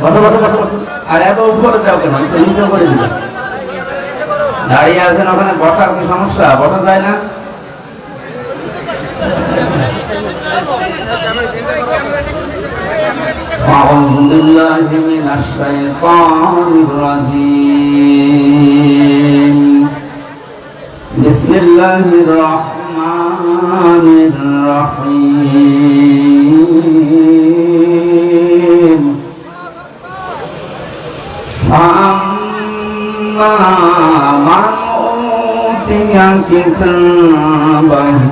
বসো বসো বসো বসো। আর এত উপরে যাও কেন, একটু নিচে করে দিল। দাঁড়িয়ে আছেন ওখানে, বসার কি সমস্যা? বসা যায় না? أعوذ بالله من الشيطان الرجيم بسم الله الرحمن الرحيم فأما من أوتي كتابه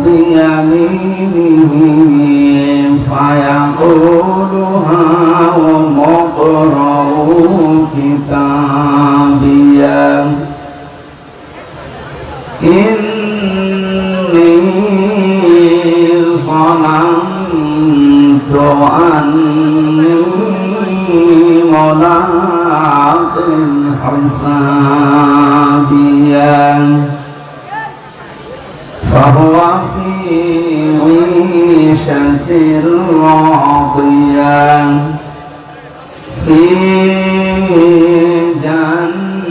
بيمينه فيقول هاؤم اقرءوا كتابيه إني ظننت أني ملاق حسابيه فهو في عيشة راضية في جنة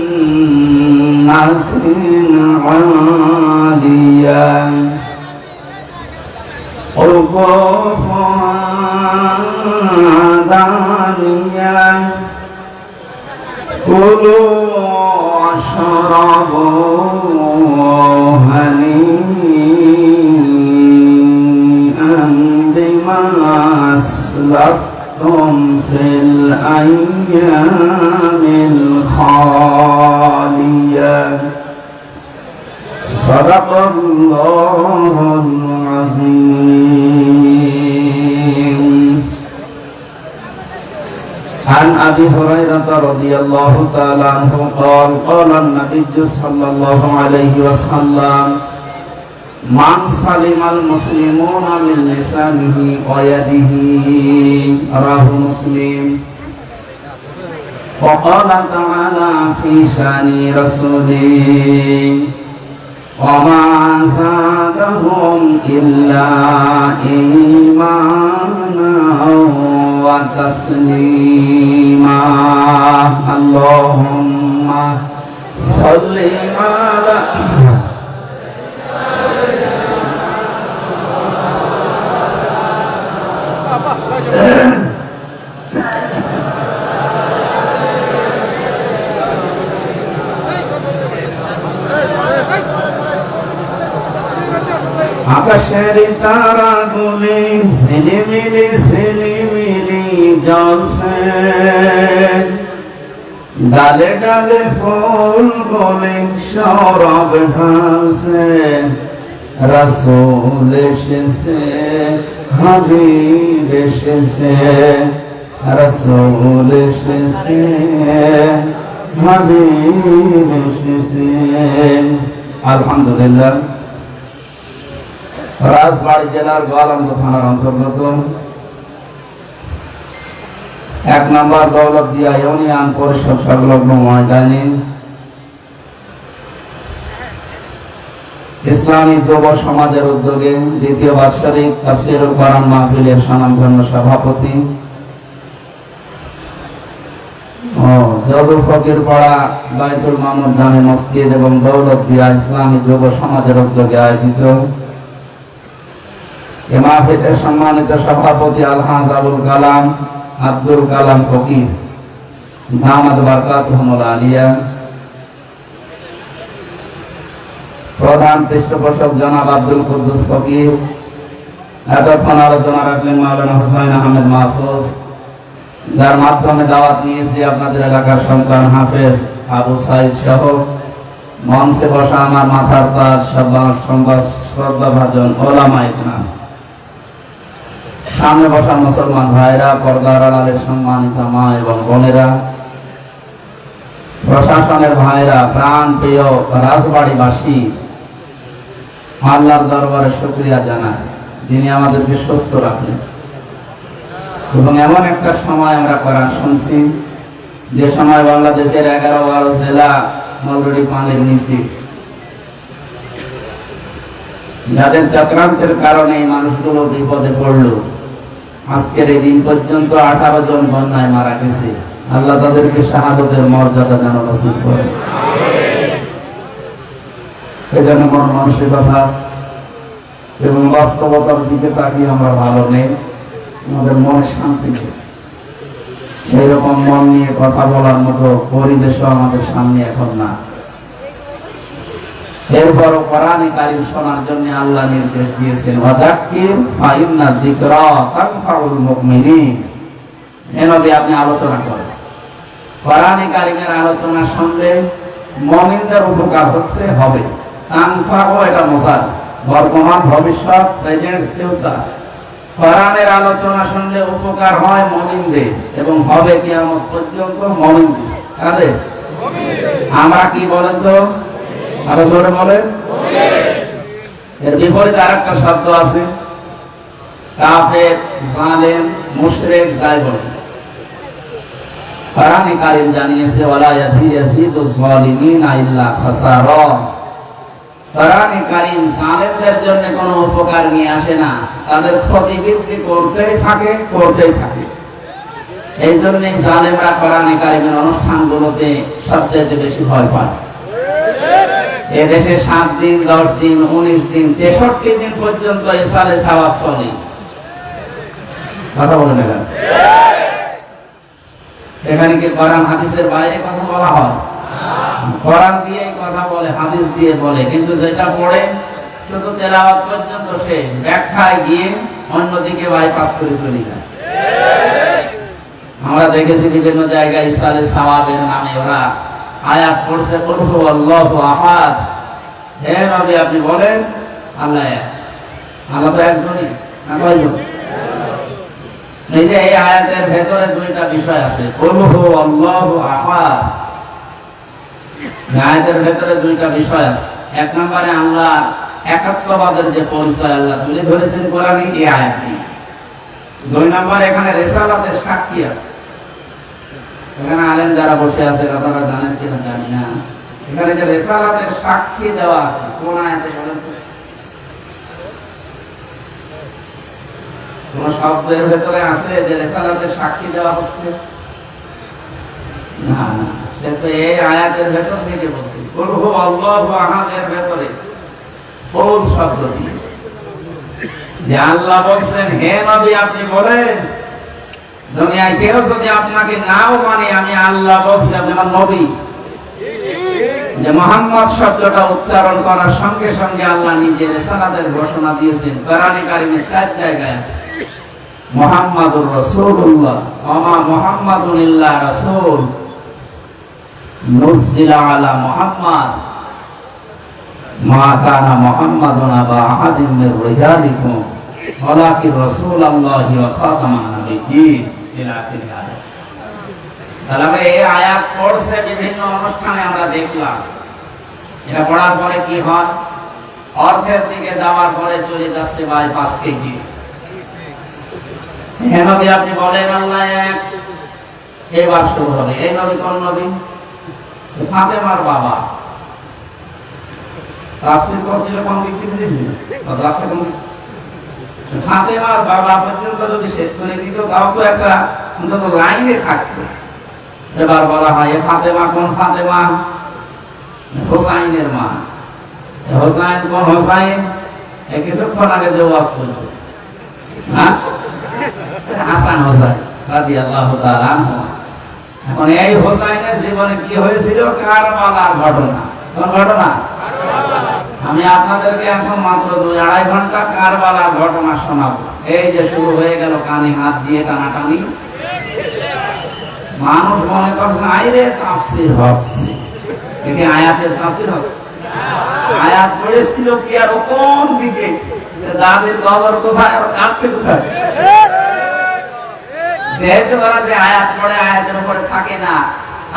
عالية قطوفها دانية كلوا واشربوا هنيئا بما أسلفتم في الأيام الخالية صدق الله العظيم. عن أبي هريرة رضي الله تعالى عنه قال قال النبي صلى الله عليه وسلم من سلم المسلمون من لسانه ويده رواه مسلم. وقال تعالى في شأن رسوله وما زادهم إلا إيمانا وتسليما. اللهم صل على আকাশের তারাগুলি ঝিলিমিলি ঝিলিমিলি জ্বলছে, ডালে ডালে ফুলগুলি সরব ঢালছে। রাসূল এসেছে, হাবিব এসেছে, রাসূল এসেছে, হাবিব এসেছে। আলহামদুলিল্লাহ। রাজবাড়ী জেলার গোয়ালন্দ থানার অন্তর্গত 1 নম্বর দৌলতদিয়া ইউনিয়ন পরিষদ সংলগ্ন ময়দানে ইসলামী যুব সমাজের উদ্যোগে দ্বিতীয় বার্ষিক তাফসীরুল কোরআন মাহফিলের স্বনামধন্য সভাপতি জবর ফকির পাড়া বাইতুল মামুন জামে মসজিদ এবং দৌলতদিয়া ইসলামী যুব সমাজের উদ্যোগে আয়োজিত এই মাহফিলের সম্মানিত সভাপতি আলহাজ আব্দুল কালাম ফকির দামাত বারকাতুহুল আলিয়া, প্রধান পৃষ্ঠপোষক জনাব আব্দুল কুদ্দুস ফকির, এতক্ষণ আলোচনা রাখলেন মাওলানা হুসাইন আহমেদ মাহফুজ, যার মাধ্যমে দাওয়াত নিয়েছি আপনাদের এলাকার সন্তান হাফেজ আবু সাইদ সহ মঞ্চে বসা আমার মাথার তাজ শ্রদ্ধাভাজন ওলামায়ে কেরাম, সামনে বসা মুসলমান ভাইরা, পর্দার আড়ালের সম্মানিত মা এবং বোনেরা, প্রশাসনের ভাইরা, প্রাণ প্রিয় রাজবাড়িবাসী, আল্লাহর দরবারে শুকরিয়া জানাই যিনি আমাদেরকে সুস্থ রাখেন। এবং এমন একটা সময় আমরা কোরআন শুনছি যে সময় বাংলাদেশের 11-12 জেলা অলরেডি পানির নিচে, যাদের চক্রান্তের কারণে এই মানুষগুলো বিপদে পড়ল। আজকের এই দিন পর্যন্ত 18 জন বন্যায় মারা গেছে। আল্লাহ তাদেরকে শাহাদাতের মর্যাদা যেন নসিব করে। এজন্য মন মানসিকতা এবং বাস্তবতার দিকে তাকিয়ে আমরা ভালো নেই, আমাদের মনে শান্তি নেই। সেই রকম মন নিয়ে কথা বলার মতো পরিবেশও আমাদের সামনে এখন না। এরপরও কোরআনে কারীম শোনার জন্য আল্লাহ নির্দেশ দিয়েছেন, ওয়াযাক্কির ফাইন্না যিকরা তানফাউল মুমিনিন। এভাবে আপনি আলোচনা করেন। কোরআনে কারীমের আলোচনা শুনলে মুমিনদের উপকার হচ্ছে, হবে। তানফাউ এটা মুসাদ, বর্তমান, ভবিষ্যৎ, প্রেজেন্ট, ফিউচার। কোরআনের আলোচনা শুনলে উপকার হয় মুমিনদের এবং হবে কিয়ামত পর্যন্ত মুমিনদের। কাদের? আমরা কি বলেন তো? আরো জোরে বলেন। এর বিপরীতে আরেকটা শব্দ আছে, কাফের, জালেম, মুশরিক, যাই বলেন। কোরআনে কারীম জানিয়েছে, ওয়ালা ইয়াজিদুজ যালিমিনা ইল্লা খাসারা। কোরআনে কারীম জালেমদের জন্য কোনো উপকার নিয়ে আসে না, তাদের ক্ষতি বৃদ্ধি করতেই থাকে। এই জন্যই জালেমরা কোরআনে কারীমের অনুষ্ঠানগুলোতে সবচেয়ে বেশি ভয় পায়। এদেশে 7 দিন, 10 দিন, 19 দিন, 63 দিন পর্যন্ত ইসালে সাওয়াব চলে। কথা বলেন না, এখানে কি কোরআন হাদিসের বাইরে কথা বলা হয়? কোরআন দিয়ে কথা বলে, হাদিস দিয়ে বলে, কিন্তু যেটা পড়ে শুধু তেলাওয়াত পর্যন্ত শেষ, ব্যাখ্যায় গিয়ে অন্যদিকে বাইপাস করে চলে যায়। আমরা দেখেছি বিভিন্ন জায়গায় ইসালে সাওয়াবের নামে ওরা আয়াত পড়ছে, কুল হুয়াল্লাহু আহাদ। হে নবী আপনি বলেন আল্লাহ এক। আল্লাহ তো একজনই, না কয়জন? এই যে এই আয়াতের ভেতরে দুইটা বিষয় আছে, কুল হুয়াল্লাহু আহাদ। আয়াতের ভেতরে দুইটা বিষয় আছে। এক নম্বরে আল্লাহ একাত্মবাদের যে পরিচয় আল্লাহ তুলে ধরেছেন কোরআনে এই আয়াতে। 2 নম্বরে এখানে রিসালাতের সাক্ষী আছে। এখানে আলেম যারা বসে আছে আপনারা জানেন কিনা জানি না, এখানে যে রিসালাতের সাক্ষী দেওয়া আছে কোন আয়াতে বলেন তো? কোন শব্দের ভেতরে আছে যে রিসালাতের সাক্ষী দেওয়া হচ্ছে? না, সে তো এই আয়াতের ভেতর থেকে বলছি, কুল হুয়াল্লাহু আহাদের ভেতরে কোন শব্দ দিয়ে যে আল্লাহ বলছেন, হে নবী আপনি বলেন, দুনিয়ায় কেউ যদি আপনাকে নাও মানে আমি আল্লাহ বলছি আপনি আমার নবী। যে মুহাম্মদ শব্দটা উচ্চারণ করার সঙ্গে সঙ্গে আল্লাহ নিজের রিসালাতের ঘোষণা দিয়েছেন। কোরআনে কারীমে 4 জায়গায় আছে, মুহাম্মাদুর রাসূলুল্লাহ ওয়া মা মুহাম্মাদুন ইল্লা রাসূল নুজিলা আলা মুহাম্মাদ মা কানা মুহাম্মাদুন আবা আহাদিন মির রিজালিকুম ওয়ালাকিন রাসূলুল্লাহি ওয়া খাতামান নাবিয়্যিন ইলা আখির আয়াত। তাহলে এই আয়াত পড়ছে বিভিন্ন অনুষ্ঠানে আমরা দেখলাম। এটা পড়ার পরে কি হয়? অর্থের দিকে যাওয়ার পরে চলে যাচ্ছে বাইপাস কেজি। হে নবী আপনি বলেন আল্লাহ এক। এবার শুরু হবে, এই নবী কোন নবী? ফাতেমার বাবা। তাফসীর করছিল কোন দিক থেকে দিয়েছিল? ফাতেমার বাবা পর্যন্ত যদি শেষ করে দিত তাও তো একটা অন্তত লাইনে থাকতো। এবার বলা হয় ফাতেমা কোন ফাতেমা? হোসাইনের মা। হোসাইন কোন হোসাইন? কিছুক্ষণ আগে যে ওয়াজ করলো, হ্যাঁ, হাসান হোসাইন রাদিয়াল্লাহু তাআলা আনহু। এখন এই হোসাইনের জীবনে কি হয়েছিল? কারবালার ঘটনা। কোন ঘটনা? আমি আপনাদেরকে এখন মাত্র 2-2.5 ঘন্টা কারবালার ঘটনা শোনাবো। এই যে শুরু হয়ে গেল কানে হাত দিয়ে টানাটানি। মানুষ মনে করছে আইরে তাফসীর হচ্ছে, এটি আয়াতের তাফসীর হচ্ছে। আয়াত পড়েছিল কি আর কোন দিকে? দাদির কবর কোথায় আর কাছে কোথায়? যেহেতু ওরা যে আয়াত পড়ে আয়াতের উপরে থাকে না,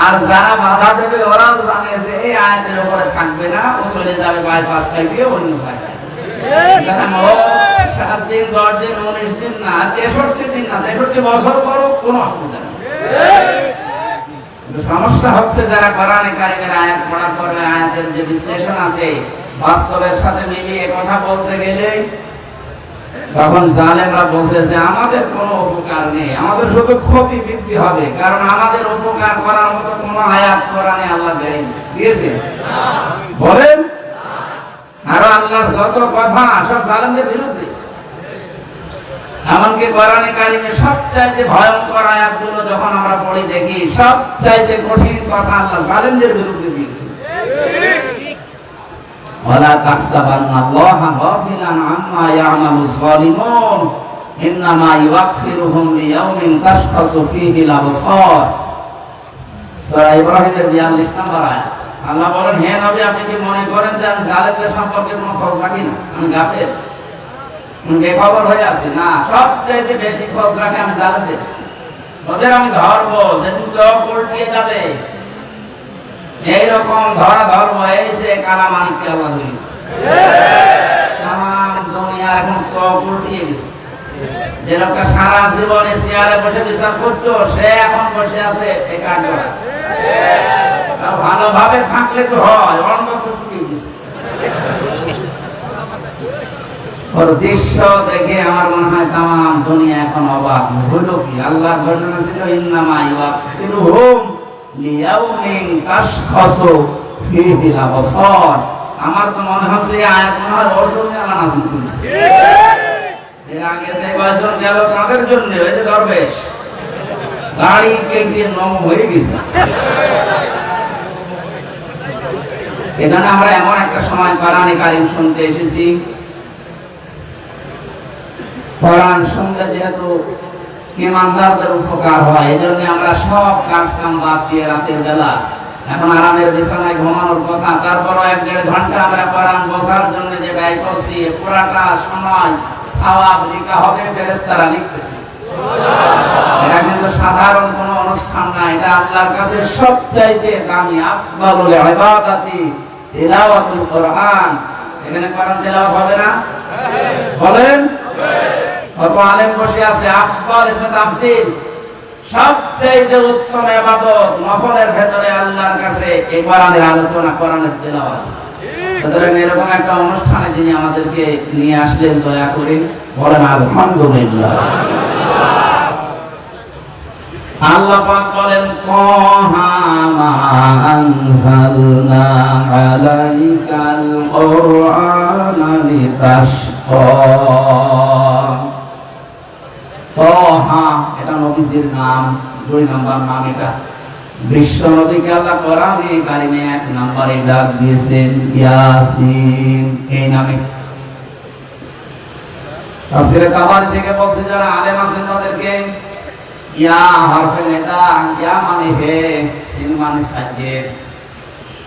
আর যারা বাধা দেবে ওরাও জানে যে এই আয়াতের উপরে থাকবে না, ও চলে যাবে বাইপাস খাইয়ে অন্য জায়গায়। 7 দিন, 10 দিন, 19 দিন না, 63 দিন না, 63 বছর পরও কোনো অসুবিধা নেই। সমস্যা হচ্ছে যারা কোরআনে কারীমের আয়াত পড়ার পরে আয়াতের যে বিশ্লেষণ আছে বাস্তবের সাথে মিলিয়ে কথা বলতে গেলে তখন জালেমরা বলতেছে আমাদের কোনো উপকার নেই, আমাদের শুধু ক্ষতি বৃদ্ধি হবে, কারণ আমাদের উপকার করার মতো কোনো আয়াত কোরআনে আল্লাহ দিয়েছে বলেন। আর আল্লাহর যত কথা সব জালেমদের বিরুদ্ধে। এমনকি কোরআনে কারিমে সবচাইতে ভয়ঙ্কর আয়াতগুলো যখন আমরা পড়ি দেখি সবচাইতে কঠিন কথা আল্লাহ জালেমদের বিরুদ্ধে দিয়েছে। ওয়ালা তাহসাবান্নাল্লাহা গাফিলান আম্মা ইয়ামালুজ যালিমুন ইন্নামা ইউআখিরুহুম লিয়াউমিন তাশখাসু ফীহিল আবসার। সূরা ইব্রাহিমের 42 নম্বর আয়াত। আল্লাহ বলেন, হে নবী, আপনি কি মনে করেন যে আমি জালেমদের সম্পর্কে কোনো খোঁজ রাখি না? আমি গাফেল, বেখবর হয়ে আছি? না, সবচাইতে বেশি খোঁজ রাখে আমি জালেমদের। ওদের আমি ধরবো, যেদিন চোখ উল্টিয়ে যাবে এইরকম ধরা ধরবো। এই যে কালামানিককে আল্লাহ ধরেছে, তাম দুনিয়া এখন চোখ উল্টিয়ে গেছে। যে লোকটা সারা জীবনে চেয়ারে বসে বিচার করতো সে এখন বসে আছে একাগ্র। ভালোভাবে থাকলে তো হয়, অন্য তো শুকিয়ে গেছে। ওর দৃশ্য দেখে আমার মনে হয় তাম দুনিয়া এখন অবাক। হলো কি? আল্লাহর ঘোষণা ছিল ইন্নামা ইউআখিরুহুম লিয়াউমিন তাশখাসু ফীহিল আবসার। আমার তো মনে হচ্ছে আয়াত মনে হয় ওর জন্য আল্লাহ নাযিল করেছে। এর আগে যে কয়জন গেল তাদের জন্য, ওই যে দরবেশ গাড়ি কেটে নম হয়ে গেছে। এখানে আমরা এমন একটা সময় কোরআনে কারীম শুনতে এসেছি, কোরআন শুনলে যেহেতু ইমানদারদের উপকার হয়, এই জন্য আমরা সব কাজ কাম বাদ দিয়ে রাতের বেলা এখন আরামের বিছানায় ঘুমানোর কথা, তারপরও 1-1.5 ঘন্টা আমরা কোরআন বোঝার জন্য যে ব্যয় করছি, পুরাটা সময় সওয়াব লেখা হবে, ফেরেশতারা লিখতেছে। এটা কিন্তু সাধারণ কোনো অনুষ্ঠান না, এটা আল্লাহর কাছে সবচাইতে দামি আফদালুল ইবাদাতি তিলাওয়াতুল কোরআন। এখানে কোরআন তেলাওয়াত হবে না? বলেন। কত আলেম বসে আছে, আফদাল ইসমে তাফসীর, সবচেয়ে উত্তম ইবাদত নফলের ভেতরে আল্লাহর কাছে এই কোরআনের আলোচনা, কোরআনের তেলাওয়াত। সুতরাং এরকম একটা অনুষ্ঠানে যিনি আমাদেরকে নিয়ে আসলেন, দয়া করে বলেন আলহামদুলিল্লাহ। আল্লাহ পাক বলেন, তাহা মা আনজালনা আলাইকাল কুরআনা লিতাশকা। তাহা এটা নবীজির নাম, 2 নাম্বার নাম। এটা বিশ্ব নবীকে আল্লাহ কোরআনে কারিমে 1 নম্বরে ডাক দিয়েছেন ইয়াসিন এই নামে। তাফসীরে তাবারী থেকে বলছে, যারা আলেম আছেন তাদেরকে ইয়া হরফে নিদা, ইয়া মানে হে, সিন মানে সাজ্জেদ।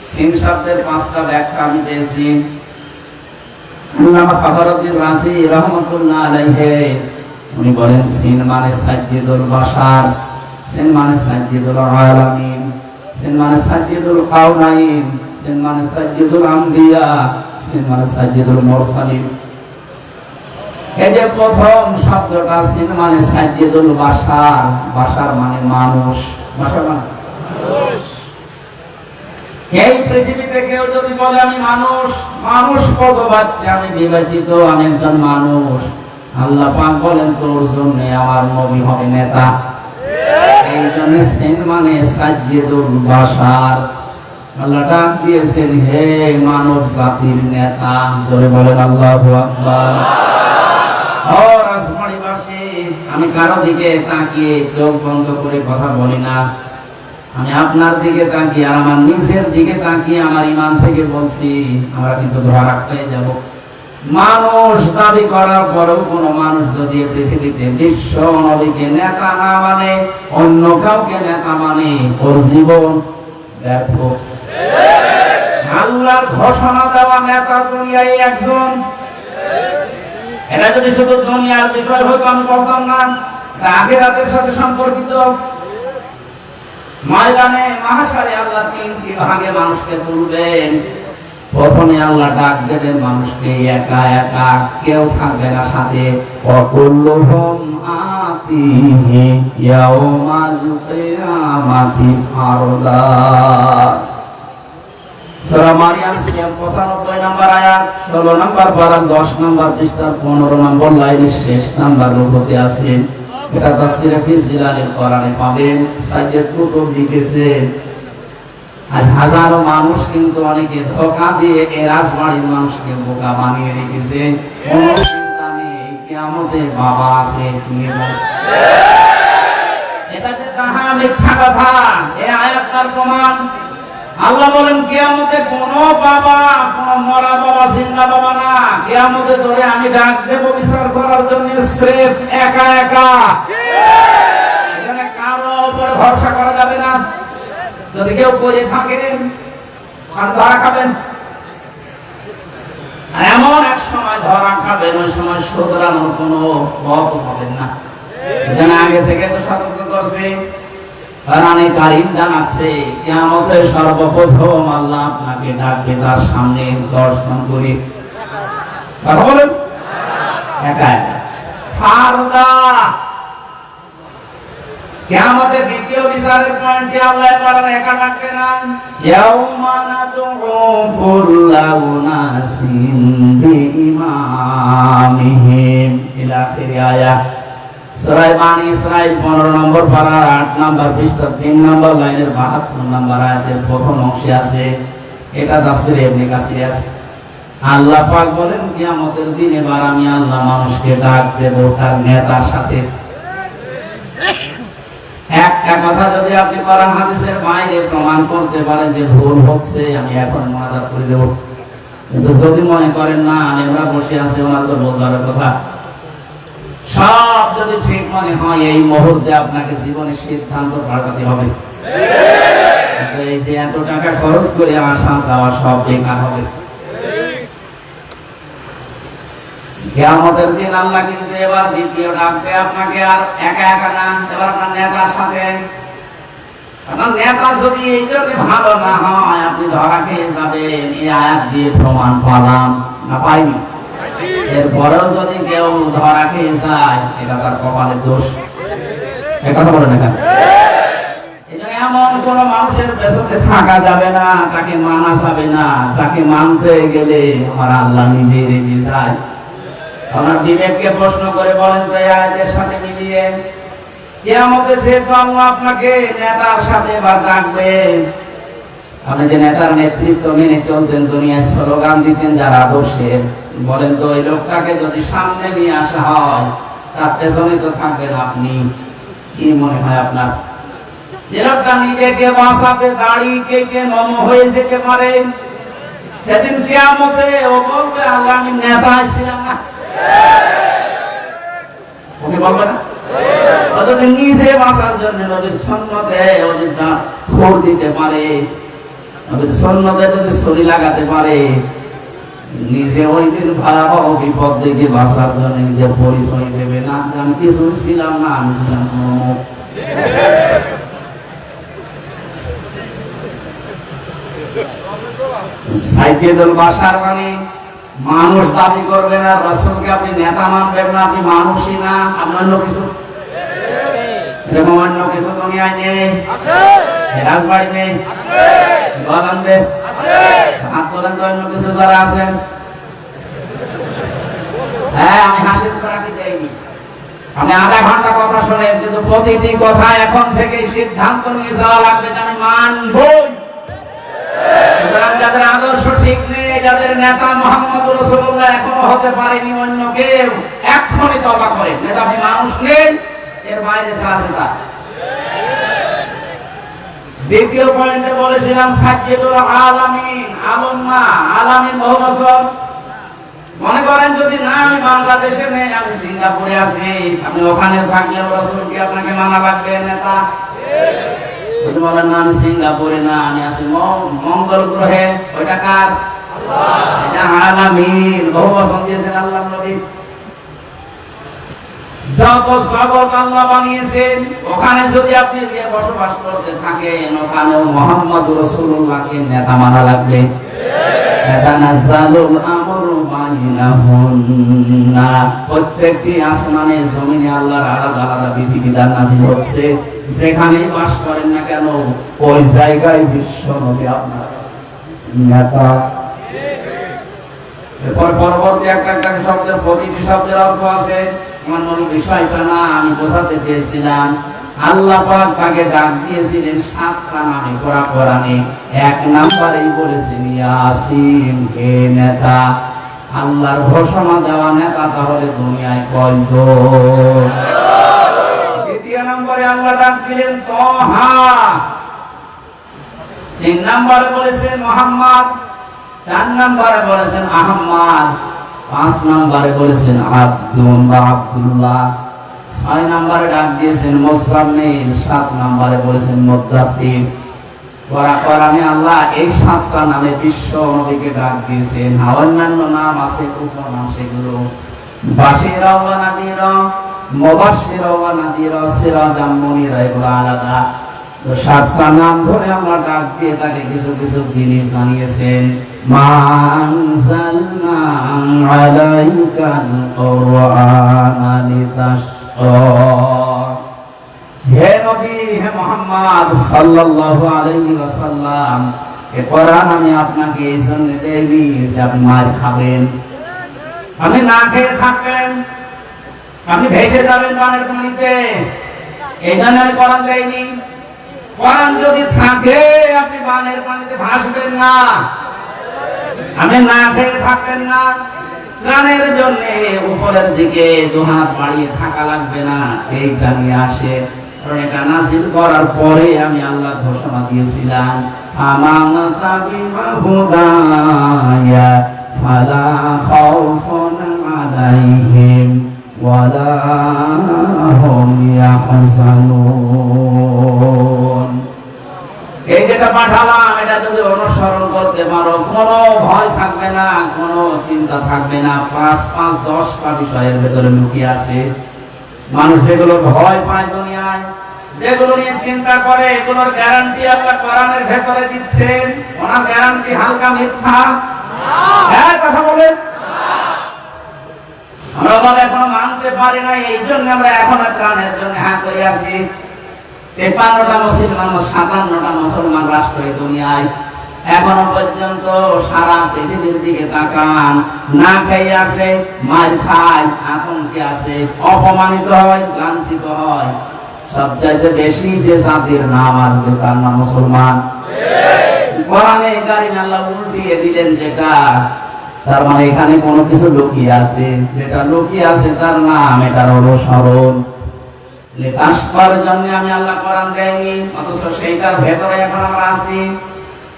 সিন শব্দের 5টা ব্যাখ্যা আমি পেয়েছি। আল্লামা ফখরুদ্দীন রাজি রাহমাতুল্লাহ আলাইহি উনি বলেন, সিন মানে সাজ্জেদুল বাশার, সিন মানে সাজ্জেদুল আলামিন, সিন মানে সাজ্জেদুল কাউনাইন, সিন মানে সাজ্জেদুল আম্বিয়া, সিন মানে সাজ্জেদুল মুরসালিন। এই যে প্রথম শব্দটা সিন মানে সাজ্জেদুল বাশার, বাশার মানে মানুষ, বাশার মানে মানুষ। এই পৃথিবীতে কেউ যদি বলে আমি মানুষ, মানুষ কত বাচ্চা, আমি বিবেচিত, আমি একজন মানুষ, আল্লাহ পাক বলেন তোর জন্য আমার নবী হবে নেতা। এই জন্য সিন মানে সাজ্জেদুল বাশার। আল্লাহ ডাক দিয়েছেন, হে মানব জাতির নেতা। জোরে বলেন আল্লাহু আকবার। আমি কারো দিকে তাকিয়ে চোখ বন্ধ করে কথা বলি না, আমি আপনার দিকে তাকিয়ে আর আমার নিজের দিকে তাকিয়ে আমার ঈমান থেকে বলছি, আমরা কিন্তু ধরা পেয়ে যাব। মানুষ দাবি করার পরেও কোন মানুষ যদি পৃথিবীতে বিশ্ব নবীকে নেতা না মানে, অন্য কাউকে নেতা মানে, ওর জীবন ব্যর্থ। আল্লাহর ঘোষণা দেওয়া নেতা দুনিয়ায় একজন। এটা যদি শুধু দুনিয়ার বিষয় হতো আমি বলতাম না, আখিরাতের সাথে সম্পর্কিত। ময়দানে মাহশারে আল্লাহ 3টি ভাগে মানুষকে তুলবেন। প্রথমে আল্লাহ ডাক দেবেন মানুষকে একা একা, কেউ থাকবে না সাথে। ওয়াকুল্লুহুম আতিহি ইয়াউমাল কিয়ামাতি ফারদা। সূরা মারিয়াম 95 নম্বর আয়াত 16 নম্বর পারা 10 নম্বর পৃষ্ঠা 15 নম্বর লাইনের শেষ নাম্বার রূপতে আছে। এটা তাফসীরে ফি জিলালিল কোরআনে পাবেন। সাইয়েদ কুতুব লিখেছে আজ হাজারো মানুষ কিন্তু অনেকে ধোঁকা দিয়ে এই রাজবাড়ির মানুষকে বোকা বানিয়ে রেখেছে। কোনো চিন্তা নেই, কিয়ামতে বাবা আছে। এটা যে তাহা মিথ্যা কথা, এই আয়াতটার প্রমাণ। আল্লাহ বলেন কিয়ামতে কোনো বাবা, কোনো মরা বাবা, জিন্দা বাবা না, কিয়ামতে ধরে আমি ডাক দেব বিচার করার জন্য স্রেফ একা একা। এখানে কারো উপরে ভরসা করা যাবে না। যদি কেউ পড়ে থাকেন ধরা খাবেন, এমন এক সময় ধরা খাবেন, ওই সময় শুধরানোর কোনো পথ পাবেন না। এখানে আগে থেকে তো সতর্ক করছে। কোরআনে কারীম জানাচ্ছে কিয়ামতে সর্বপ্রথম আল্লাহ আপনাকে ডাকবে তার সামনে দর্শন করে। কথা বলেন, একা একা ফারদা। কিয়ামতে দ্বিতীয় বিচারের পয়েন্টে আল্লাহ এবার একা ডাকবে না। ইয়াউমা নাদউ কুল্লা উনাসিন বিইমামিহিম ইলা আখির আয়াত। সূরা বানী ইসরাঈল 15 নম্বর পারা 8 নম্বর পৃষ্ঠা 3 নম্বর লাইনের 72 নম্বর আয়াতের প্রথম অংশে আছে। এটা তাফসীরে ইবনে কাসির আছে। আল্লাহ পাক বলেন কিয়ামতের দিনে এবার আমি আল্লাহ মানুষকে ডাক দেব তার নেতার সাথে। একটা কথা যদি আপনি কোরআন হাদিসের বাইরে প্রমাণ করতে পারেন যে ভুল হচ্ছে, আমি এখন মুনাজাত করে দেব। কিন্তু যদি মনে করেন না আমরা বসে আছি, ওনার তো বলার কথা সব যদি ঠিক মনে হয়, এই মুহূর্তে আপনাকে জীবনের সিদ্ধান্ত পাল্টাতে হবে। এই যে এত টাকা খরচ করে আসা যাওয়া সব বেকার হবে। কিয়ামতের দিন আল্লাহ কিন্তু এবার দ্বিতীয় ডাকবে আপনাকে, আর একা একা না, এবার আপনার নেতার সাথে। আপনার নেতা যদি এই জন্য ভালো না হয়, আপনি ধরা খেয়ে যাবেন। এই আয়াত দিয়ে প্রমাণ পালাম না পাইনি। এরপরেও যদি কেউ ধরা খেয়ে যায়, এটা তার কপালের দোষ। কথা বলে না কেন? এমন কোন মানুষের পেছনে থাকা যাবে না, তাকে মানা যাবে না। যাকে মানতে গেলে আমার আল্লাহ নিজে রেগে যায়। আপনার বিবেককে প্রশ্ন করে বলেন তো এই আয়াতের সাথে মিলিয়ে কিয়ামতে যেহেতু আল্লাহ আপনাকে নেতার সাথে বা ডাকবে, আপনি যে নেতার নেতৃত্ব মেনে চলতেন, দুনিয়ায় স্লোগান দিতেন যার আদর্শের, বলেন তো ওই লোকটাকে যদি সামনে নিয়ে আসা হয়, তার পেছনে তো থাকবেন আপনি। কি মনে হয় আপনার? যে লোকটা নিজেকে বাঁচাতে দাড়ি কেটে নম হয়ে যেতে পারে, সেদিন কিয়ামতে ও বলবে আল্লাহ আমি নেতা ছিলাম না। ওকে বলবে না? ও যদি নিজে বাঁচার জন্য নবীর সুন্নতে ওদের খোর দিতে পারে, নবীর সুন্নতে যদি ছড়ি লাগাতে পারে, নিজে ওই দিন ভয়াবহ বিপদ থেকে বাঁচার জন্য নিজের পরিচয় দেবে না যে আমি কিছু ছিলাম না, আমি ছিলাম অমুক। সাইয়েদুল বাশার মানে মানুষ দাবি করবে না, রাসূলকে আপনি নেতা মানবেন না, আপনি মানুষই না, আপনি অন্য কিছু। এরকম অন্য কিছু দুনিয়ায় নেই, রাজবাড়ি নেই, বাগানবে হাত তোলেন তো অন্য কিছু যারা আছেন। হ্যাঁ, আমি হাসির করাকে দেয়নি। আপনি আধা ঘন্টা কথা শোনেন, কিন্তু প্রতিটি কথা এখন থেকে সিদ্ধান্ত নিয়ে যাওয়া লাগবে যে আমি মানবই। যাদের আদর্শ ঠিক নেই, যাদের নেতা মুহাম্মদ রাসূলুল্লাহ এখনো হতে পারেনি, অন্য কেউ এখনই তওবা করেন। নেতা আপনি মানুষ নেই, এর বাইরে যা আছে তা। দ্বিতীয় পয়েন্টে বলেছিলাম সাইয়্যিদুল আলামিন, আলম না, আলামিন বহু বছর। মনে করেন যদি না আমি বাংলাদেশে নেই, আমি সিঙ্গাপুরে আছি, আপনি ওখানে থাকলে রাসূল কি আপনাকে মানা লাগবে নেতা? যদি বলেন না আমি সিঙ্গাপুরে না, আমি আছি মঙ্গল গ্রহে, ওইটা কার? আল্লাহ। এটা আলামিন, বহু বছর দিয়েছেন আল্লাহ নবী। যত জগৎ আল্লাহ বানিয়েছেন, ওখানে যদি আপনি গিয়ে বসবাস করতে থাকেন, ওখানেও মুহাম্মদ রাসূলুল্লাহকে নেতা মানা লাগবে। তানাজ্জালুল আমরু বাইনাহুন্না, প্রত্যেকটি আসমানে জমিনে আল্লাহর আলাদা আলাদা বিধিবিধান নাযিল হচ্ছে। যেখানে বাস করেন না কেন, ওই জায়গায় বিশ্ব নবী আপনার নেতা। এরপর পরবর্তী একটা একটা শব্দের প্রতিটি শব্দের অর্থ আছে। আমার মূল বিষয়টা না, আমি বোঝাতে চেয়েছিলাম আল্লাহ পাক তাকে ডাক দিয়েছিলেন 7টা নামে কোরআনে। 1 নম্বরেই বলেছেন ইয়াসিন, হে নেতা। আল্লাহর ঘোষণা দেওয়া নেতা তাহলে দুনিয়ায় কয়জন? 2 নম্বরে আল্লাহ ডাক দিলেন তহা। 3 নম্বরে বলেছেন মুহাম্মদ। 4 নম্বরে বলেছেন আহমদ। 5 নম্বরে বলেছেন আব্দুল বা আব্দুল্লাহ। 6 নম্বরে ডাক দিয়েছেন মুসাম্মিল। 7 নম্বরে বলেছেন মুদ্দাফির। কোরআনে আল্লাহ এই 7টা নামে বিশ্ব নবীকে ডাক দিয়েছেন। অন্যান্য নাম আছে, উপনাম, সেগুলো বাশিরা ওয়া নাদিরা, মুবাশশিরা ওয়া নাদিরা, সিরাজাম মুনিরা, এগুলো আলাদা। তো 7টা নাম ধরে আমরা ডাক দিয়ে তাকে কিছু কিছু জিনিস জানিয়েছেন। মা আনজালনা আলাইকাল কুরআনা লিতাশকা। হে নবী, হে মুহাম্মদ সাল্লাল্লাহু আলাইহি ওয়াসাল্লাম, এই কোরআন আমি আপনাকে এই জন্য দেইনি যে আপনি মার খাবেন, আপনি না খেয়ে থাকবেন, আপনি ভেসে যাবেন পানির পানিতে। এই জন্য আমি কোরআন দেইনি। কোরআন যদি থাকে আপনি পানির পানিতে ভাসবেন না, আপনি না খেয়ে থাকবেন না। ত্রাণের জন্য উপরের দিকে দুহাত বাড়িয়ে থাকা লাগবে না, এইটা নিয়ে আসে। এটা নাযিল করার পরে আমি আল্লাহ ঘোষণা দিয়েছিলাম ফামান তাবিআ হুদায়া ফালা খাউফুন আলাইহিম ওয়ালা হুম ইয়াহজানুন। এই যেটা পাঠালাম এটা যদি অনুসরণ করতে পারো, কোনো ভয় থাকবে না, কোনো চিন্তা থাকবে না। 5-10টা বিষয়ের ভেতরে লুকিয়ে আছে। মানুষ যেগুলো ভয় পায় দুনিয়ায়, যেগুলো নিয়ে চিন্তা করে, এগুলোর গ্যারান্টি আল্লাহ কোরআনের ভেতরে দিচ্ছেন। ওনার গ্যারান্টি হালকা মিথ্যা? হ্যাঁ, কথা বলেন। আমরা বলে এখনো মানতে পারি না, এই জন্য আমরা এখনো ত্রাণের জন্য হাত করে আছি। 53টা মুসলমান, 57টা মুসলমান রাষ্ট্র এই দুনিয়ায়। এখনো পর্যন্ত সারা পৃথিবীর দিকে তাকান, না খেয়ে আছে, মার খায়, আতঙ্কে আছে, অপমানিত হয়, লাঞ্ছিত হয়। সবচাইতে বেশি যে জাতির নাম আসবে তার নাম মুসলমান। কোরআনে কারিমে আল্লাহ উল্টিয়ে দিলেন যেটা, তার মানে এখানে কোনো কিছু লুকিয়ে আছে। যেটা লুকিয়ে আছে তার নাম, এটার অনুসরণ। লিতাশকার জন্য আমি আল্লাহ কোরআন দেইনি, অথচ সেইটার ভেতরে এখন আমরা আছি।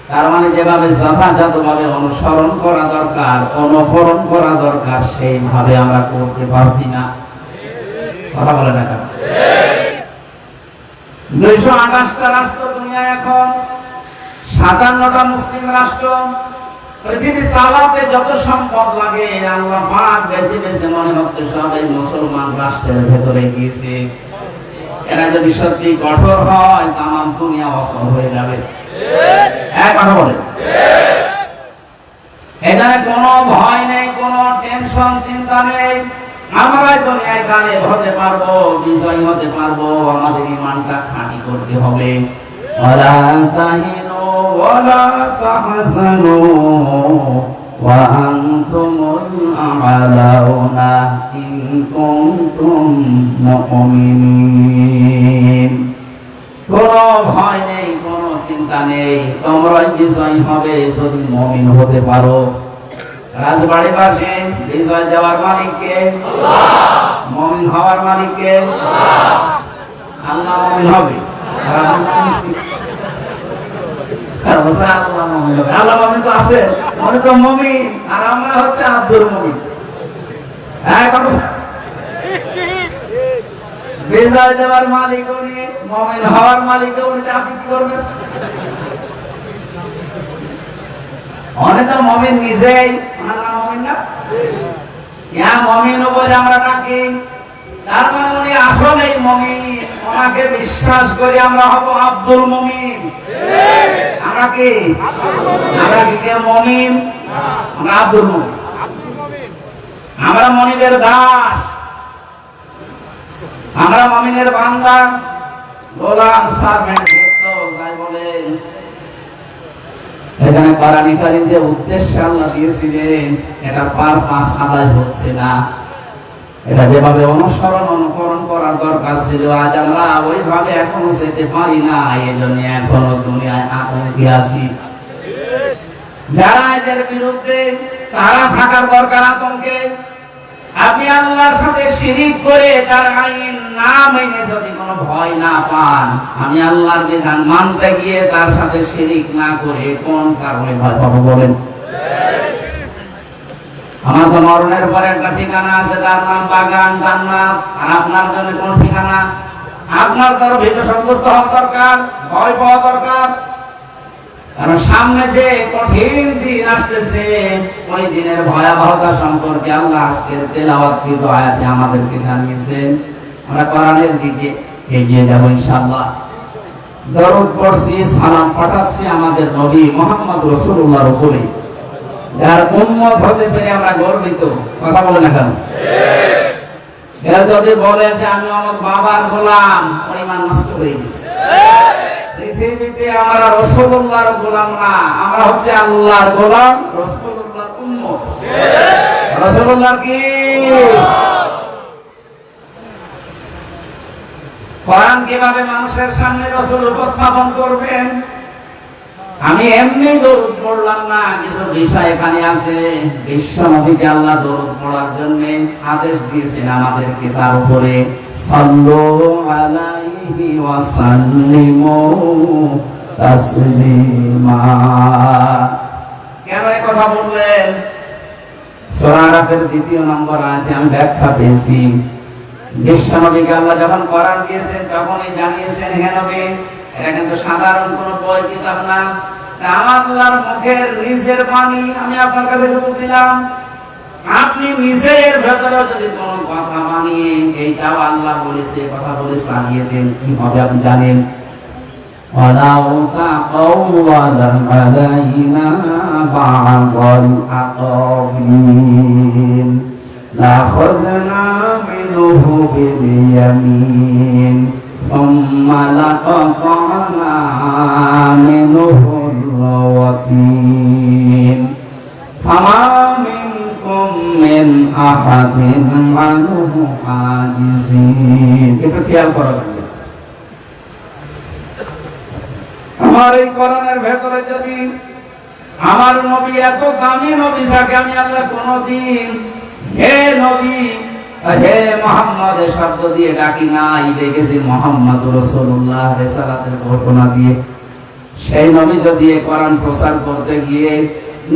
তার মানে যেভাবে যথাযথভাবে অনুসরণ করা দরকার, অনুকরণ করা দরকার, সেইভাবে আমরা করতে পারছি না। কথা বলে না? 228টা রাষ্ট্র দুনিয়ায় এখন, 57টা মুসলিম রাষ্ট্র। পৃথিবী চালাতে যত সম্পদ লাগে আল্লাহ পাক বেছে বেছে মনে হচ্ছে সব এই মুসলমান রাষ্ট্রের ভেতরে গিয়েছে। এরা যদি সত্যি কঠোর হয় তামাম দুনিয়া অসল হয়ে যাবে। এক কথা বলে, এখানে কোনো ভয় নেই, কোনো টেনশন, চিন্তা নেই। আমরা দুনিয়ায় গালিব হতে পারবো, বিজয়ী হতে পারবো। আমাদের ঈমানটা খাঁটি করতে হবে। ওয়ালা তাহিনু ওয়ালা তাহজানু ওয়া আনতুমুল আ'লাউনা ইন কুনতুম মুমিনিন। কোনো ভয় নেই, কোনো চিন্তা নেই, তোমরাই বিজয়ী হবে যদি মুমিন হতে পারো। রাজবাড়ির পাশে বিজয় দেওয়ার মালিক কে? আল্লাহ। মুমিন হওয়ার মালিক কে? আল্লাহ। আল্লাহ মুমিন হবে, আল্লাহ মুমিন তো আছে, উনি তো মুমিন, আর আমরা হচ্ছে আব্দুল মুমিন। বিজয় দেওয়ার মালিক উনি, মুমিন হওয়ার মালিক উনি। আপনি কি করবেন? অনেক তো মুমিন নিজেই, মুমিন না, মুমিন বলে আমরা ডাকি। তার মানে উনি আসলেই মুমিন। ওনাকে বিশ্বাস করি আমরা হব আব্দুল মুমিন। আমরা কি? আমরা কি কে মুমিন? আমরা আব্দুল মুমিন। আমরা মনিবের দাস, আমরা মুমিনের বান্দা, গোলাম, সার্ভেন্ট, যাই বলেন। এখানে কোরআন কারীম যে উদ্দেশ্যে আল্লাহ দিয়েছিলেন এটা পারপাস আদায় হচ্ছে না। এটা যেভাবে অনুকরণ করার দরকার ছিল আজ আমরা ওইভাবে এখনো যেতে পারি না। এই জন্য এখনো দুনিয়ায় আতঙ্কে আছি। যারা এর বিরুদ্ধে তারা থাকার দরকার আতঙ্কে। আপনি আল্লাহর সাথে শিরিক করে তার আইন না মেনে যদি কোনো ভয় না পান, আমি আল্লাহর বিধান মানতে গিয়ে তার সাথে শিরিক না করে কোন কারণে ভয় পাবো বলেন? আমার তো মরণের পরে একটা ঠিকানা আছে, তার নাম বাগান জান্নাত। আর আপনার জন্য কোন ঠিকানা? আপনার তার ভীত সন্তুষ্ট হওয়া দরকার, ভয় পাওয়া দরকার। কারণ সামনে যে কঠিন দিন আসতেছে, ওই দিনের ভয়াবহতা সম্পর্কে আল্লাহ আজকের তেলাওয়াতকৃত আয়াতে আমাদেরকে জানিয়েছেন। আমরা কোরআনের দিকে এগিয়ে যাব ইনশাআল্লাহ। দরুদ পড়ছি, সালাম পাঠাচ্ছি আমাদের নবী মুহাম্মদ রাসূলুল্লাহর উপরে, যার উম্মত হতে পেরে আমরা গর্বিত। কথা বলে না কেন? এরা যদি বলে যে আমি আমার বাবার গোলাম, পরিমাণ নষ্ট হয়ে গেছে। পৃথিবীতে আমরা রাসূলুল্লাহর গোলাম না, আমরা হচ্ছে আল্লাহর গোলাম, রাসূলুল্লাহর উম্মত। রাসূলুল্লাহ কি? কোরআন কিভাবে মানুষের সামনে রাসূল উপস্থাপন করবেন? আমি এমনি দরুদ পড়লাম না, কিছু বিষয় এখানে আছে। বিশ্ব নবীকে আল্লাহ দরুদ পড়ার জন্য আদেশ দিয়েছেন আমাদেরকে, তার উপরে সাল্লু আলাইহি ওয়া সাল্লিমু তাসলিমা। কেন এই কথা বললেন? সূরা আরাফের 2 নম্বর আয়াতে আমি ব্যাখ্যা পেয়েছি। বিশ্ব নবীকে আল্লাহ যখন কোরআন দিয়েছেন তখনই জানিয়েছেন, হে নবী, এটা কিন্তু সাধারণ কোন বই কিতাব না, আল্লাহর মুখের নিজের বাণী আমি আপনার কাছে দিলাম। আপনি নিজের ভেতরে যদি কোন কথা মানিয়ে এইটাও আল্লাহ বলেছে, কথা বলে চালিয়ে দেন, কি হবে আপনি জানেন? ওয়ালাউ তাকাওয়ালা আলাইনা বা'দাল আকাবিন লাখাযনা মিনহু বিল ইয়ামিন ثم لقطعنا منه الوتين فما منكم من أحد عنه حاجزين। একটু খেয়াল করা লাগবে। আমার এই কোরআনের ভেতরে যদি আমার নবী, এত দামি নবী, যাকে আমি আল্লাহ কোনদিন হে নবী, হে মুহাম্মদ শব্দ দিয়ে ডাকি নাই, দেখেছি মুহাম্মদুর রাসূলুল্লাহ রিসালাতের ঘোষণা দিয়ে। সেই নবী যদি কোরআন প্রচার করতে গিয়ে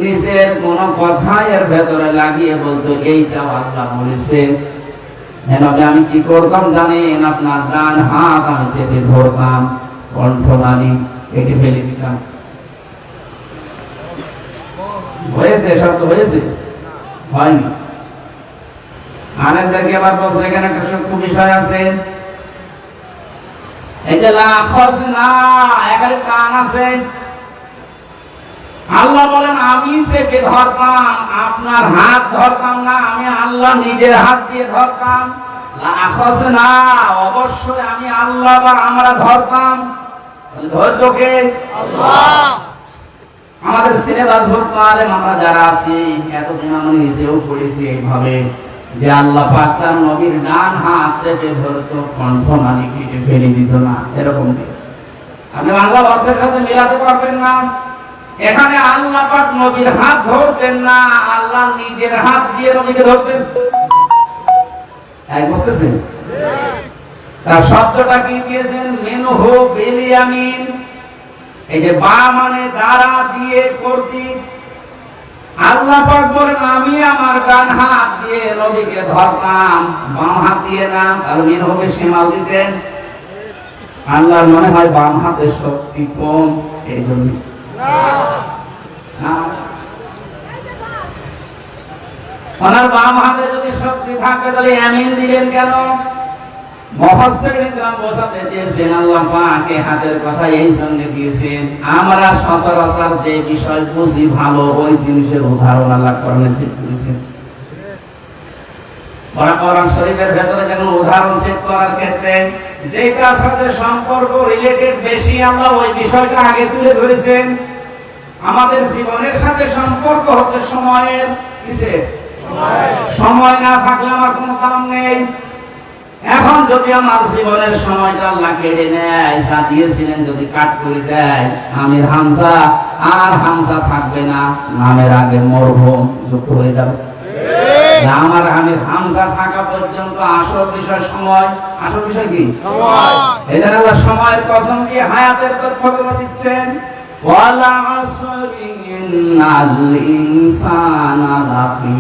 নিজের কোন কথা এর ভেতরে লাগিয়ে বলতো এইটাও আল্লাহ বলেছে, হে নবী আমি কি করতাম জানেন? আপনার ডান হাত আমি চেপে ধরতাম, কণ্ঠনালী কেটে ফেলে দিতাম। হয়েছে? শব্দ হয়েছে? হয়নি। আনেনদেরকে আবার বলছে এখানে একটা সূক্ষ্ম বিষয় আছে। এই যে লাখাযনা, এখানে কান আছে। আল্লাহ বলেন আমি চেপে ধরতাম, আপনার হাত ধরতাম না, আমি আল্লাহ নিজের হাত দিয়ে ধরতাম। লাখাযনা, অবশ্যই আমি আল্লাহ বা আমরা ধরতাম। ধৈর্য কে? আল্লাহ। আমাদের সিলেবাস ভুক্ত আলেম আমরা যারা আছি, এতদিন আমরা নিচেও পড়েছি এইভাবে যে আল্লাহ পাক তার নবীর ডান হাত চেপে ধরতো, কণ্ঠনালী কেটে ফেলে দিত না, এরকম কি? আপনি আল্লাহ অর্থের সাথে মিলাতে পারবেন না। এখানে আল্লাহ পাক নবীর হাত ধরতেন না, আল্লাহ নিজের হাত দিয়ে নবীকে ধরতেন। বুঝতেছেন? তার শব্দটা কি দিয়েছেন? মিনহু বিল ইয়ামিন। এই যে বা মানে দ্বারা দিয়ে কর্তৃক। আল্লাহ পাক বলেন আমি আমার ডান হাত দিয়ে নবীকে ধরতাম, বাম হাত দিয়ে না। আর মিনহু শিমাল দিতেন। আল্লাহর মনে হয় বাম হাতের শক্তি কম, এই জন্য ওনার বাম হাতে যদি শক্তি থাকে তাহলে আমিন দিলেন কেন? মুফাসসিরিন বোঝাতে চেয়েছেন আল্লাহ পাক এই হাতের কথা এই জন্য দিয়েছেন, আমরা সচরাচর যে বিষয় বুঝি ভালো ওই জিনিসের উদাহরণ আল্লাহ কোরআনে সেট করেছেন। কোরআন শরীফের ভেতরে যেমন উদাহরণ সেট করার ক্ষেত্রে যেটার সাথে সম্পর্ক রিলেটেড বেশি, আল্লাহ ওই বিষয়টা আগে তুলে ধরেছেন। আমাদের জীবনের সাথে সম্পর্ক হচ্ছে সময়ের। কিসের? সময় না থাকলে আমার কোনো দাম নেই। এখন যদি আমার জীবনের সময়টা আল্লাহ কেড়ে নেয়, যা দিয়েছিলেন যদি কাট করে দেয়, আমির হামজা আর হামজা থাকবে না, নামের আগে মরহুম যুক্ত হয়ে যাবে। আমার আমির হামজা থাকা পর্যন্ত আসল বিষয় সময়। আসল বিষয় কি? সময়। এটা আল্লাহ সময়ের কসম দিয়ে হায়াতের তথ্যগুলো দিচ্ছেন। ওয়ালা আসরি ইন্নাল ইনসানা লাফি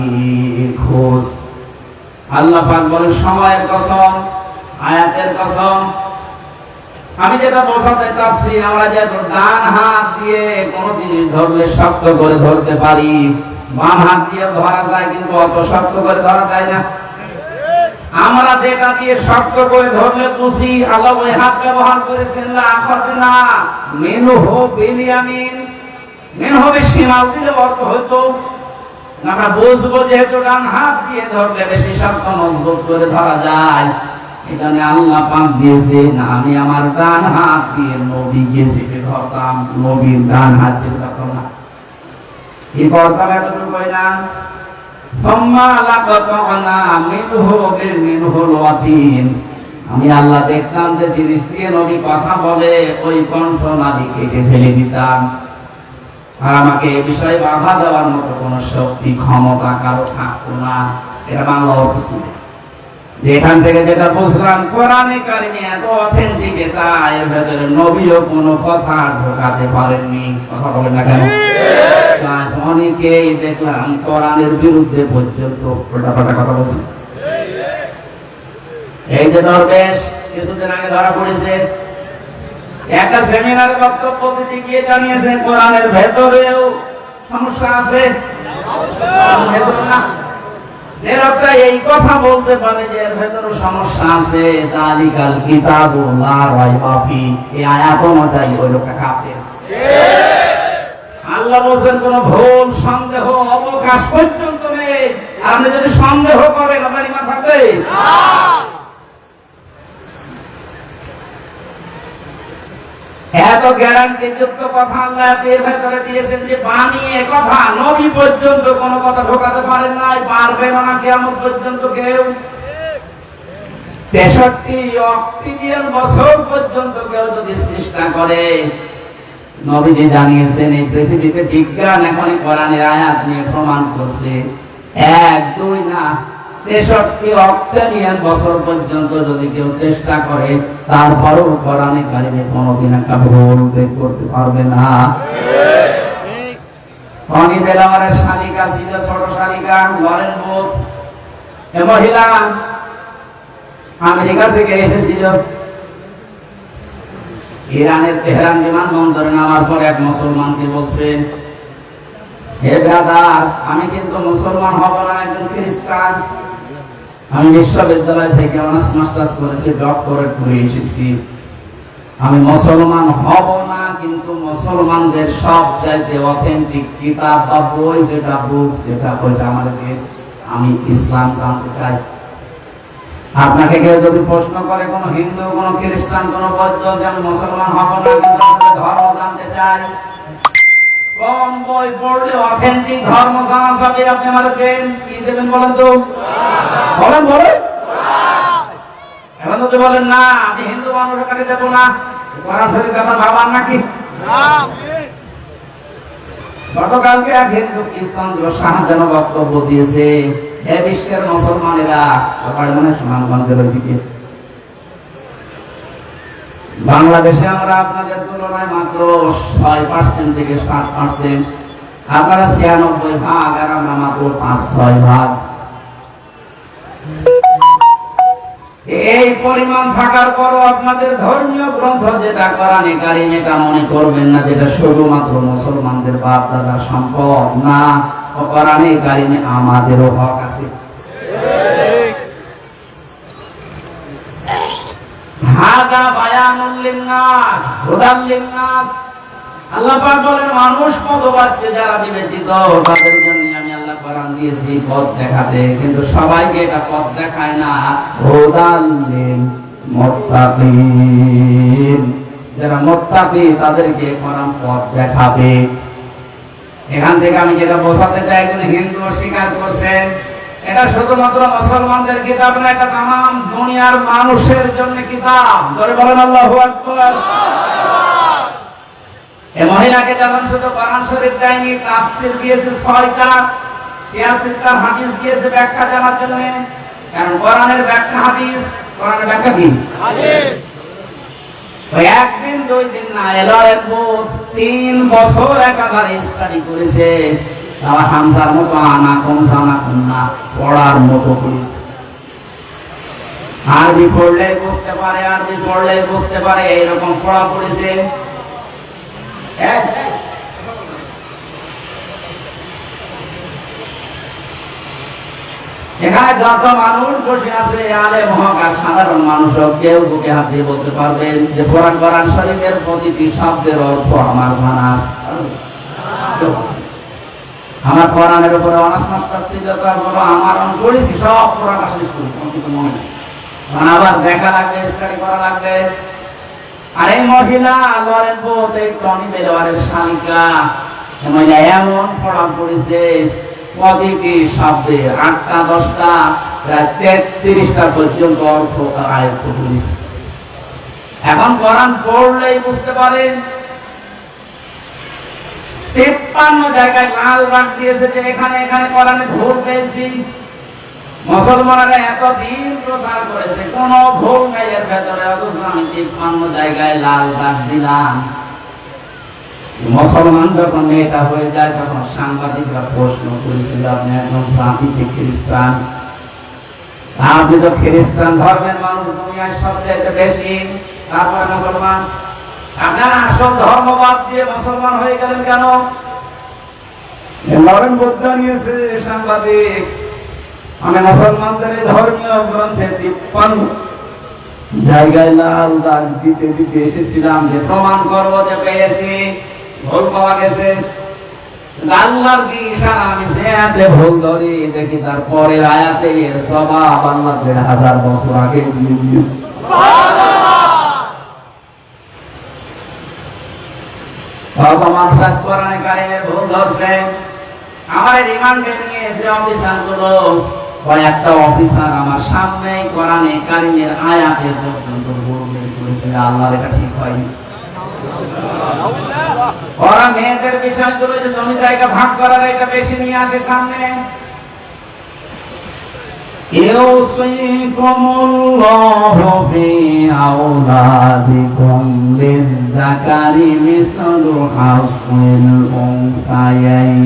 খুস। আল্লাহ পাক বলেন সময়ের কসম, আয়াতের কসম। আমি যেটা বোঝাতে চাচ্ছি, আমরা যে ডান হাত দিয়ে কোন জিনিস ধরলে শক্ত করে ধরতে পারি, বাম হাত দিয়ে ধরা যায়, কিন্তু অত শক্ত করে ধরা যায় না। আমরা যেটা দিয়ে শক্ত করে ধরলে বুঝি, আল্লাহ ওই হাত ব্যবহার করেছেন না মিনহু বিলিয়ামিন, মিনহু বিশিমাল দিলে অর্থ হইতো আমরা বুঝবো যেহেতু ডান হাত দিয়ে ধরলে বেশি শক্ত মজবুত করে ধরা যায়। এখানে আল্লাহ পাক দিয়েছে না, আমি আমার ডান হাত দিয়ে নবীকে চেপে ধরতাম, নবীর ডান হাত চেপে ধরতাম না। কি করতাম? এতটুকু না, আমি আল্লাহ দেখতাম যে জিনিস দিয়ে নবী কথা বলে ওই কণ্ঠ নালী কেটে ফেলে দিতাম। আর আমাকে এ বিষয়ে বাধা দেওয়ার মতো কোন শক্তি ক্ষমতা কারো থাকতো না। এটা বাংলা অর্থ ছিল। এখান থেকে যেটা বুঝলাম, কোরআনে কারিমে এত অথেন্টিক, এটা এর ভেতরে নবীও কোনো কথা ঢোকাতে পারেননি। কথা বলেন না কেন? অনেকেই দেখলাম কোরআনের বিরুদ্ধে পর্যন্ত উল্টাপাল্টা কথা বলছে। এই যে দরবেশ কিছুদিন আগে ধরা পড়েছে, একটা সেমিনার বক্তব্য দিতে গিয়ে জানিয়েছেন কোরআনের ভেতরেও সমস্যা আছে। যে লোকটা এই কথা বলতে পারে যে এর ভেতরে সমস্যা আছে, তালিকাল কিতাবু লা রাইবা ফি, এই আয়াত অনুযায়ী ওই লোকটা কাফের। আল্লাহ বলেন কোন ভুল সন্দেহ অবকাশ পর্যন্ত নেই। আপনি যদি সন্দেহ করেন আপনার ঈমান থাকবে না। এত গ্যারান্টি যুক্ত কথা আল্লাহ এর ভেতরে দিয়েছেন যে বানিয়ে কথা নবী পর্যন্ত কোনো কথা ঢোকাতে পারেন নাই, পারবেন না কিয়ামত পর্যন্ত কেউ। 63 অক্টিবিয়ান বছর পর্যন্ত কেউ যদি চেষ্টা করে, নবীজি জানিয়েছেন এই পৃথিবীতে বিজ্ঞান এখন কোরআনের আয়াত নিয়ে প্রমাণ করছে, 1 2 না 63 অক্টিবিয়ান বছর পর্যন্ত যদি কেউ চেষ্টা করে, তারপরও কোরআনে কারিমে কোনোদিন একটা ভুল বের করতে পারবে না। টনি বেলাওয়ারের শালিকা ছিল, ছোট শালিকা লরেন বুথ, এই মহিলা আমেরিকা থেকে এসেছিল। ইরানের তেহরান বিমানবন্দরে নামার পর এক মুসলমানকে বলছে, হে ব্রাদার, আমি কিন্তু মুসলমান হব না, একজন খ্রিস্টান। আমি বিশ্ববিদ্যালয় থেকে অনার্স মাস্টার্স করেছি, ডক্টরেট করে এসেছি। আমি মুসলমান হব না, কিন্তু মুসলমানদের সব চাইতে অথেন্টিক কিতাব বা বই যেটা বুক সেটা ওইটা আমাদের, আমি ইসলাম জানতে চাই। আপনাকে কেউ যদি প্রশ্ন করে, কোন হিন্দু, কোন খ্রিস্টান, কোন বৌদ্ধ, যে আমি মুসলমান হব না কিন্তু আমাদের ধর্ম জানতে চাই, কোন বই পড়লে অথেন্টিক ধর্ম জানা যাবে? আপনি আমাদের দেন, কি দেবেন বলেন তো? বলেন বলেন। এখন যদি বলেন না আমি হিন্দু মানুষের কাছে দেবো না, কোরআন শরীফ আপনার বাবার নাকি? গতকালকে এক হিন্দু কৃষ্ণচন্দ্র শাহজাহান বক্তব্য দিয়েছে, হে বিশ্বের মুসলমানেরা, মানে সুনামগঞ্জের দিকে, বাংলাদেশে আমরা আপনাদের তুলনায় মাত্র 6% থেকে 7%, আপনারা 96% আর আমরা মাত্র 5-6 ভাগ। এই পরিমাণ থাকার পরও আপনাদের ধর্মীয় গ্রন্থ যেটা কোরআনে কারিম, এটা মনে করবেন না যেটা শুধুমাত্র মুসলমানদের বাপ দাদার সম্পদ না, কোরআনে কারিমে আমাদেরও হক আছে। হাদা বায়ানুল লিন্নাস হুদাল লিন্নাস। আল্লাহ পাক বলেন মানুষ পথ পাচ্ছে যারা বিবেচিত, তাদের জন্য আমি আল্লাহ কোরআন দিয়েছি পথ দেখাতে, কিন্তু সবাইকে এটা পথ দেখায় না। হুদাল লিল মুত্তাকিন, যারা মুত্তাকি তাদেরকে কোরআন পথ দেখাবে। এখান থেকে আমি যেটা বোঝাতে চাই, কোন হিন্দু স্বীকার করছে এটা শুধুমাত্র মুসলমানদের কিতাব না, এটা তাম দুনিয়ার মানুষের জন্য কিতাব। জোরে বলেন আল্লাহু আকবার। এই মহিলাকে যখন শুধু কোরআন শরীফ দেয়নি, তাফসীর দিয়েছে 6টা, 86টা হাদিস দিয়েছে ব্যাখ্যা জানার জন্য। কারণ কোরআনের ব্যাখ্যা হাদিস, কোরআনের ব্যাখ্যা কি হাদিস। ওই একদিন 2 দিন না, এলো 3 বছর একেবারে স্টাডি করেছে। তারা হামসার মতো আনা কমসা না কন্যা পড়ার মতো করেছে। আরবি পড়লে বুঝতে পারে, আরবি পড়লে বুঝতে পারে, এইরকম পড়া পড়েছে। এখানে যত মানুষ বসে আছে, আলেম হোক আর সাধারণ মানুষ হোক, কেউ বুকে হাত দিয়ে বলতে পারবেন যে কোরআন শরীফের প্রতিটি শব্দের অর্থ আমার জানা আছে। আমার কোরআনের উপরে অনার্স মাস্টার ছিল, তারপর আমার পড়েছি সব কোরআন শেষ করি, কিন্তু মনে নেই। আবার দেখা লাগবে, স্টাডি করা লাগবে। আর এই মহিলা লরেন বোধ, এই টনি বেলোয়ারের শালিকা, মহিলা এমন পড়া পড়েছে, প্রতিটি শব্দে 8টা 10টা প্রায় 33টা পর্যন্ত অর্থ আয়ত্ত করেছে। এখন কোরআন পড়লেই বুঝতে পারেন। 53 জায়গায় লাল রাখ দিয়েছে যে এখানে এখানে কোরআনে ভুল পেয়েছি। মুসলমানরা এতদিন প্রচার করেছে, কোনো ভুল নেই এর ভেতরে, অথচ আমি 53 জায়গায় লাল রাখ দিলাম। মুসলমান যখন এটা হয়ে যায়, তখন সাংবাদিকরা প্রশ্ন করেছিল, আপনি একজন জাতিতে খ্রিস্টান, আপনি তো খ্রিস্টান ধর্মের মানুষ দুনিয়ায় সবচেয়ে বেশি, তারপরে মুসলমান, আপনারা আসল ধর্মবাদ দিয়ে মুসলমান হয়ে গেলেন কেন? লরেন বোধ জানিয়েছে সাংবাদিক, আমি মুসলমানদের ধর্মীয় গ্রন্থে 53 জায়গায় লাল দাগ দিতে দিতে এসেছিলাম যে প্রমাণ করবো যে পেয়েছি, ভুল পাওয়া গেছে। আল্লাহর কি ইশারা, আমি সেয়াতে ভুল ধরি, দেখি তার পরের আয়াতে এর সওয়াব আল্লাহ 1000 বছর আগে দিয়ে দিয়েছে। ভুল ধরছে। আমার রিমান্ডে নিয়ে যে অফিসার গুলো, কয়েকটা অফিসার আমার সামনে কোরআনে কারিমের আয়াতে পর্যন্ত ভুল বের করেছে। আল্লাহ, এটা ঠিক হয়নি। ওরা মেয়েদের বিষয়গুলো যে জমি জায়গা ভাগ করার, এটা বেশি নিয়ে আসে সামনে। ইউসিকুমুল্লাহু ফি আওলাদিকুম লিয-যাকারি মিসলু হাযযিল উনসায়াইন।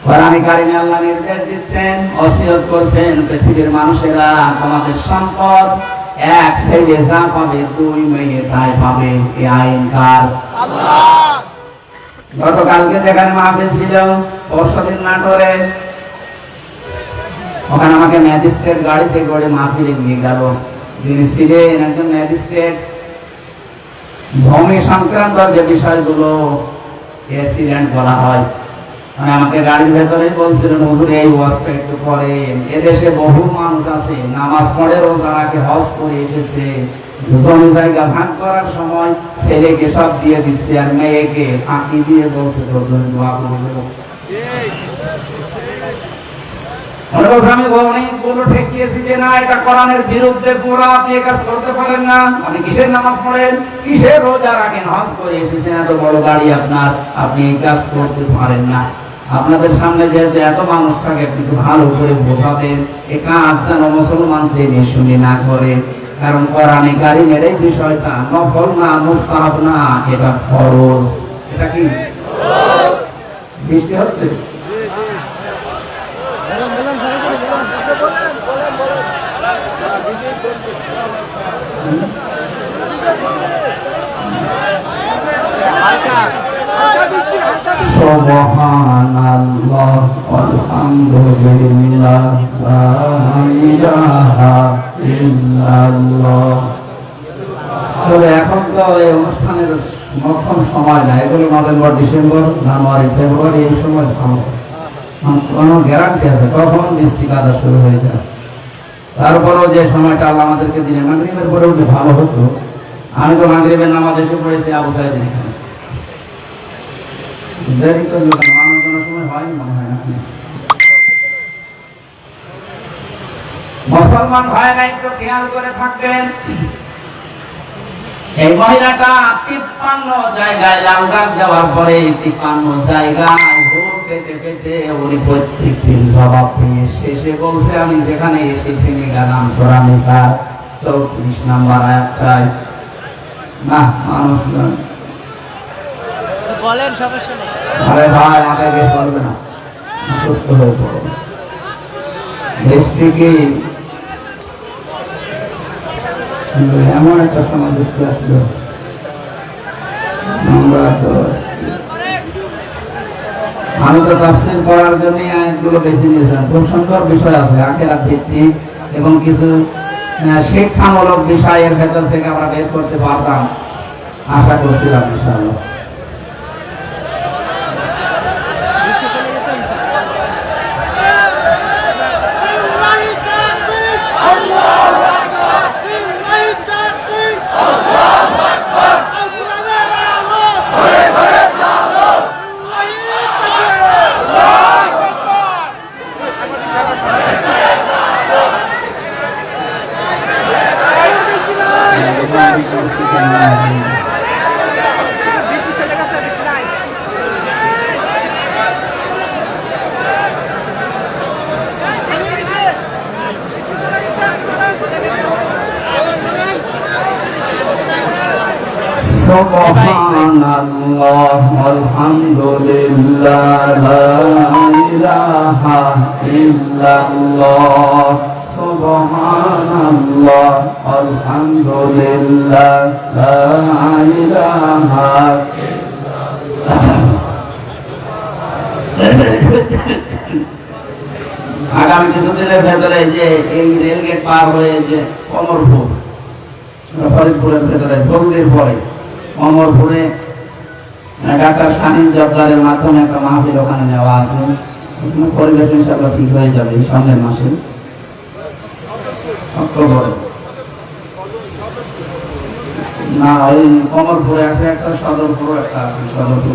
কোরআনে কারিমে আল্লাহ নির্দেশ দিচ্ছেন, ওসিয়ত করছেন, পৃথিবীর মানুষেরা তোমাদের সম্পদ এক ছেলে যা পাবে 2 মেয়ে তাই পাবে। এই আইন কার? আল্লাহ। গতকালকে যেখানে মাহফিল ছিল, পরশুদিন নাটোরে, ওখানে আমাকে ম্যাজিস্ট্রেট গাড়িতে করে মাহফিলে নিয়ে গেল। যিনি ছিলেন একজন ম্যাজিস্ট্রেট, ভূমি সংক্রান্ত যে বিষয়গুলো এসিডেন্ট বলা হয়, মানে আমাকে গাড়ির ভেতরে বলছিলেন, হুজুর এই ওয়াজটা একটু করেন। এদেশে বহু মানুষ আছে, নামাজ পড়ে রোজা রাখে, হজ করে এসেছে, জমি জায়গা ভাগ করার সময় ছেলেকে সব দিয়ে দিচ্ছে, আর মেয়েকে ফাঁকি দিয়ে বলছে দোয়া করবো। আমি অনেকগুলো ঠেকিয়েছি যে না, এটা কোরআনের বিরুদ্ধে, পুরো আপনি এই কাজ করতে পারেন না। আপনি কিসের নামাজ পড়েন, কিসের রোজা রাখেন, হজ করে এসেছেন, এত বড় গাড়ি আপনার, আপনি এই কাজ করতে পারেন না। আপনাদের সামনে যেহেতু এত মানুষ থাকে, আপনি ভালো করে বোঝাবেন এই কাজ যেন মুসলমান জেনে শুনে না করে। কারণ কোরআনে কারিমের এই বিষয়টা নফল না, মুস্তাহাব না, এটা ফরজ। এটা কি বৃষ্টি হচ্ছে? সুবহানাল্লাহ আলহামদুলিল্লাহ লা ইলাহা ইল্লাল্লাহ। তবে এখন তো এই অনুষ্ঠানের মক্ষম সময় না, এগুলো নভেম্বর, ডিসেম্বর, জানুয়ারি, ফেব্রুয়ারি, এই সময় ভালো, কোনো গ্যারান্টি আছে কখন বৃষ্টি কাদা শুরু হয়ে যায়। তারপরেও যে সময়টা আল্লাহ আমাদেরকে দিলে, মাগরিবের পরে উঠে ভালো হতো। আমি তো মাগরিবের নামাজ এসে পড়েছি আবু সাইদের এখানে, দেরি করলে মানুষজনের সময় হয়নি মনে হয় না। মুসলমান ভাইরা একটু খেয়াল করে থাকবেন, এই মহিলাটা 53 জায়গায় লাল দাগ দেওয়ার পরে 53 জায়গায় ভোট পেতে পেতে উনি প্রত্যেকটির জবাব পেয়ে শেষে বলছে, আমি যেখানে এসে থেমে গেলাম সূরা নিসা 34 নম্বর আয়াতটায়। না মানুষ বলেন, সমস্যা নেই। আরে ভাই আমাকে বেশ বলবে না, সুস্থ হয়ে পড়ো। দেশটি কি এমন একটা সময় দেখতে আসলো, আমি তো তাফসীর করার জন্য আয়াতগুলো বেছে নিয়েছিলাম। খুব সুন্দর বিষয় আছে আখিরাত ভিত্তিক এবং কিছু শিক্ষামূলক বিষয়ের ভেতর থেকে আমরা বের করতে পারতাম, আশা করছিলাম ইনশাআল্লাহ। সুবহানাল্লাহ আলহামদুলিল্লাহ লা ইলাহা ইল্লাল্লাহ সুবহানাল্লাহ আলহামদুলিল্লাহ লা ইলাহা আগামী কিছুদিনের ভেতরে যে এই রেলগেট পার হয়ে যে কমরপুর ফরিদপুরের ভেতরে জলদির পরে কমরপুরে ডাক্তার শাহিন জব্দারের মাধ্যমে একটা মাহফিল ওখানে নেওয়া আছে। পরিবেশ ইনশাআল্লাহ ঠিক হয়ে যাবে সামনের মাসে অক্টোবরে। না ওই কমরপুরে একটা সদরপুর একটা আছে, সদরপুর